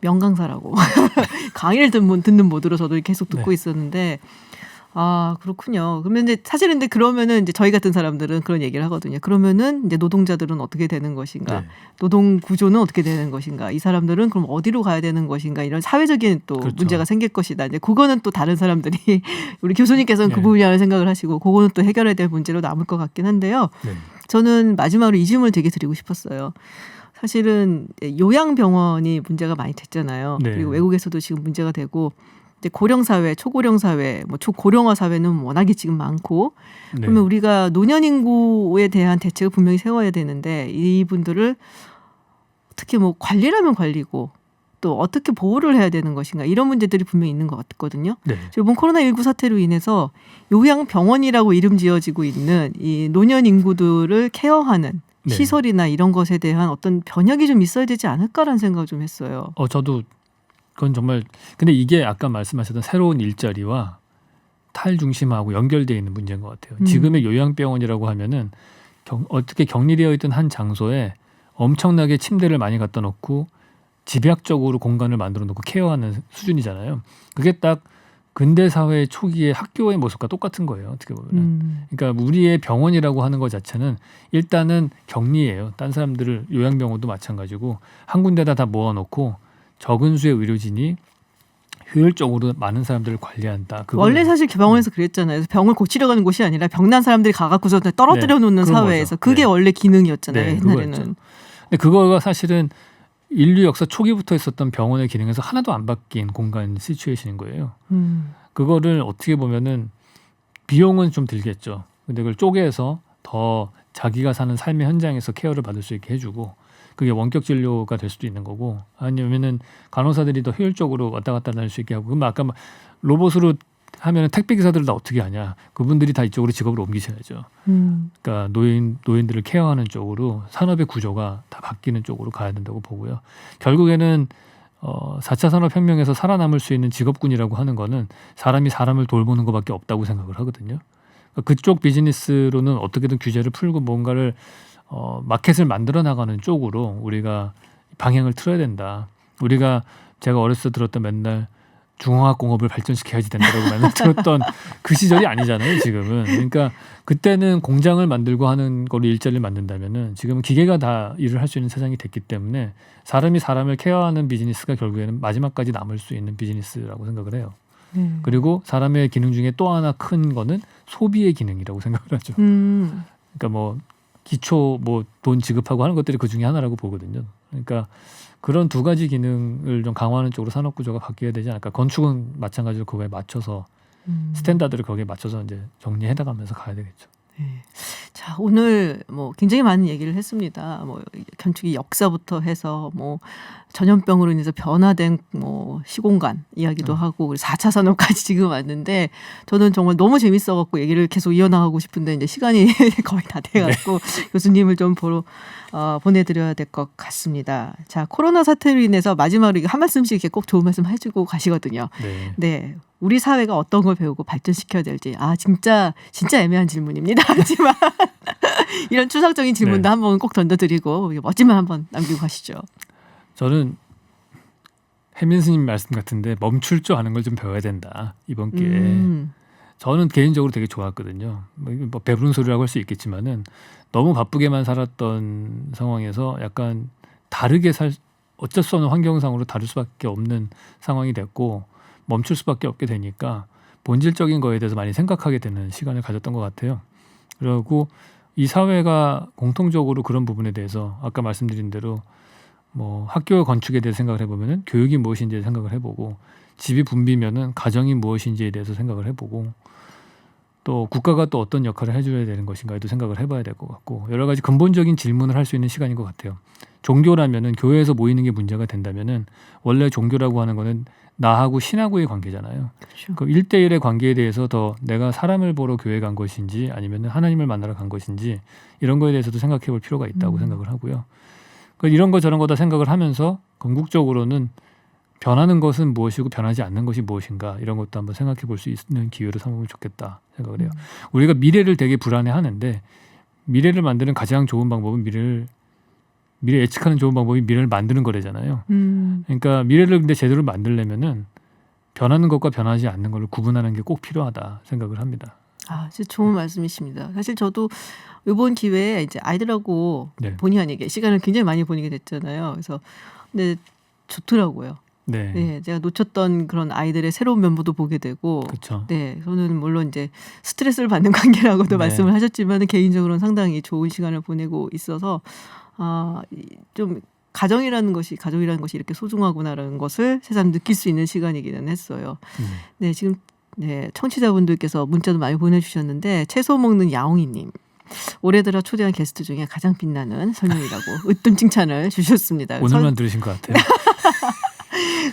명강사라고 강의를 듣는 모드로 저도 계속 듣고 있었는데 아 그렇군요. 그러면 이제 사실은 근데 그러면은 이제 저희 같은 사람들은 그런 얘기를 하거든요. 그러면은 이제 노동자들은 어떻게 되는 것인가, 노동 구조는 어떻게 되는 것인가, 이 사람들은 그럼 어디로 가야 되는 것인가 이런 사회적인 또 문제가 생길 것이다. 이제 그거는 또 다른 사람들이 우리 교수님께서는 그 부분이라는 생각을 하시고 그거는 또 해결해야 될 문제로 남을 것 같긴 한데요. 저는 마지막으로 이 질문을 되게 드리고 싶었어요. 사실은 요양병원이 문제가 많이 됐잖아요. 그리고 외국에서도 지금 문제가 되고 이제 고령 사회, 초고령 사회, 뭐 초고령화 사회는 워낙에 지금 많고 그러면 우리가 노년 인구에 대한 대책을 분명히 세워야 되는데 이분들을 어떻게 뭐 관리라면 관리고 또 어떻게 보호를 해야 되는 것인가 이런 문제들이 분명히 있는 것 같거든요. 이번 코로나19 사태로 인해서 요양병원이라고 이름 지어지고 있는 이 노년 인구들을 케어하는 시설이나 이런 것에 대한 어떤 변혁이 좀 있어야 되지 않을까라는 생각을 좀 했어요. 저도 그건 정말 근데 이게 아까 말씀하셨던 새로운 일자리와 탈중심화하고 연결되어 있는 문제인 것 같아요. 지금의 요양병원이라고 하면은 어떻게 격리되어 있던 한 장소에 엄청나게 침대를 많이 갖다 놓고 집약적으로 공간을 만들어 놓고 케어하는 수준이잖아요. 그게 딱 근대 사회 초기의 학교의 모습과 똑같은 거예요. 어떻게 보면. 그러니까 우리의 병원이라고 하는 것 자체는 일단은 격리예요. 딴 사람들을 요양병원도 마찬가지고 한 군데다 다 모아놓고 적은 수의 의료진이 효율적으로 많은 사람들을 관리한다. 원래 사실 병원에서 그랬잖아요. 병을 고치려 가는 곳이 아니라 병난 사람들이 가갖고서 떨어뜨려 놓는 사회에서 거죠. 그게 원래 기능이었잖아요. 옛날에는. 근데 그거가 사실은 인류 역사 초기부터 있었던 병원의 기능에서 하나도 안 바뀐 공간 시츄에이션인 거예요. 그거를 어떻게 보면은 비용은 좀 들겠죠. 근데 그걸 쪼개서 더 자기가 사는 삶의 현장에서 케어를 받을 수 있게 해주고 그게 원격 진료가 될 수도 있는 거고 아니면은 간호사들이 더 효율적으로 왔다 갔다 할 수 있게 하고 그럼 아까 로봇으로 하면은 택배 기사들을 다 어떻게 하냐 그분들이 다 이쪽으로 직업을 옮기셔야죠. 그러니까 노인들을 케어하는 쪽으로 산업의 구조가 다 바뀌는 쪽으로 가야 된다고 보고요. 결국에는 4차 산업혁명에서 살아남을 수 있는 직업군이라고 하는 거는 사람이 사람을 돌보는 것밖에 없다고 생각을 하거든요. 그러니까 그쪽 비즈니스로는 어떻게든 규제를 풀고 뭔가를 마켓을 만들어 나가는 쪽으로 우리가 방향을 틀어야 된다. 제가 어렸을 때 들었던 맨날 중화학공업을 발전시켜야지 된다고 맨날 들었던 그 시절이 아니잖아요. 지금은. 그러니까 그때는 공장을 만들고 하는 거로 일자리를 만든다면은 지금은 기계가 다 일을 할 수 있는 세상이 됐기 때문에 사람이 사람을 케어하는 비즈니스가 결국에는 마지막까지 남을 수 있는 비즈니스라고 생각을 해요. 그리고 사람의 기능 중에 또 하나 큰 거는 소비의 기능이라고 생각을 하죠. 그러니까 뭐 기초 뭐 돈 지급하고 하는 것들이 그 중에 하나라고 보거든요. 그러니까 그런 두 가지 기능을 좀 강화하는 쪽으로 산업 구조가 바뀌어야 되지 않을까. 건축은 마찬가지로 그거에 맞춰서 스탠다드를 거기에 맞춰서 이제 정리해 나가면서 가야 되겠죠. 자, 오늘 뭐 굉장히 많은 얘기를 했습니다. 뭐 건축의 역사부터 해서 뭐 전염병으로 인해서 변화된 뭐 시공간 이야기도 하고 4차 산업까지 지금 왔는데 저는 정말 너무 재밌어갖고 얘기를 계속 이어나가고 싶은데 이제 시간이 거의 다 돼갖고 교수님을 좀 보러 보내드려야 될 것 같습니다. 자, 코로나 사태로 인해서 마지막으로 한 말씀씩 이렇게 꼭 좋은 말씀 해주고 가시거든요. 네. 우리 사회가 어떤 걸 배우고 발전시켜야 될지 진짜 애매한 질문입니다. 하지만 이런 추상적인 질문도 한번 꼭 던져드리고 멋진 말 한번 남기고 가시죠. 저는 혜민 스님 말씀 같은데 멈출 줄 아는 걸 좀 배워야 된다. 이번 기회에. 저는 개인적으로 되게 좋았거든요. 뭐 배부른 소리라고 할 수 있겠지만은 너무 바쁘게만 살았던 상황에서 약간 다르게 어쩔 수 없는 환경상으로 다를 수밖에 없는 상황이 됐고 멈출 수밖에 없게 되니까 본질적인 거에 대해서 많이 생각하게 되는 시간을 가졌던 것 같아요. 그리고 이 사회가 공통적으로 그런 부분에 대해서 아까 말씀드린 대로 뭐 학교 건축에 대해서 생각을 해보면은 교육이 무엇인지에 생각을 해보고 집이 붐비면은 가정이 무엇인지에 대해서 생각을 해보고 또 국가가 또 어떤 역할을 해줘야 되는 것인가에도 생각을 해봐야 될 것 같고 여러 가지 근본적인 질문을 할 수 있는 시간인 것 같아요. 종교라면은 교회에서 모이는 게 문제가 된다면은 원래 종교라고 하는 거는 나하고 신하고의 관계잖아요. 그렇죠. 그 1대1의 관계에 대해서 더 내가 사람을 보러 교회 간 것인지 아니면 하나님을 만나러 간 것인지 이런 거에 대해서도 생각해 볼 필요가 있다고 생각을 하고요. 이런 거 저런 거 다 생각을 하면서 궁극적으로는 변하는 것은 무엇이고 변하지 않는 것이 무엇인가 이런 것도 한번 생각해 볼 수 있는 기회로 삼으면 좋겠다 생각을 해요. 우리가 미래를 되게 불안해하는데 미래를 만드는 가장 좋은 방법은 미래 예측하는 좋은 방법이 미래를 만드는 거래잖아요. 그러니까 미래를 근데 제대로 만들려면은 변하는 것과 변하지 않는 것을 구분하는 게 꼭 필요하다 생각을 합니다. 아, 진짜 좋은 말씀이십니다. 사실 저도 이번 기회에 이제 아이들하고 네. 본의 아니게 시간을 굉장히 많이 보내게 됐잖아요. 그래서 근데 좋더라고요. 네. 네, 제가 놓쳤던 그런 아이들의 새로운 면모도 보게 되고, 그렇죠. 네, 저는 물론 이제 스트레스를 받는 관계라고도 네. 말씀을 하셨지만 개인적으로는 상당히 좋은 시간을 보내고 있어서 좀 가정이라는 것이 이렇게 소중하구나라는 것을 새삼 느낄 수 있는 시간이기는 했어요. 네, 지금 네, 청취자분들께서 문자도 많이 보내주셨는데 채소 먹는 야옹이님. 올해 들어 초대한 게스트 중에 가장 빛나는 설명이라고 으뜸 칭찬을 주셨습니다. 오늘만 들으신 것 같아요.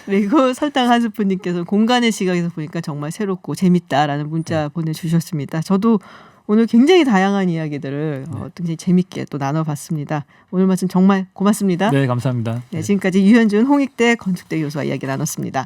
그리고 설탕 한 스푼님께서 공간의 시각에서 보니까 정말 새롭고 재밌다라는 문자 보내주셨습니다. 저도 오늘 굉장히 다양한 이야기들을 굉장히 재밌게 또 나눠봤습니다. 오늘 말씀 정말 고맙습니다. 네, 감사합니다. 네, 지금까지 유현준 홍익대 건축대 교수와 이야기 나눴습니다.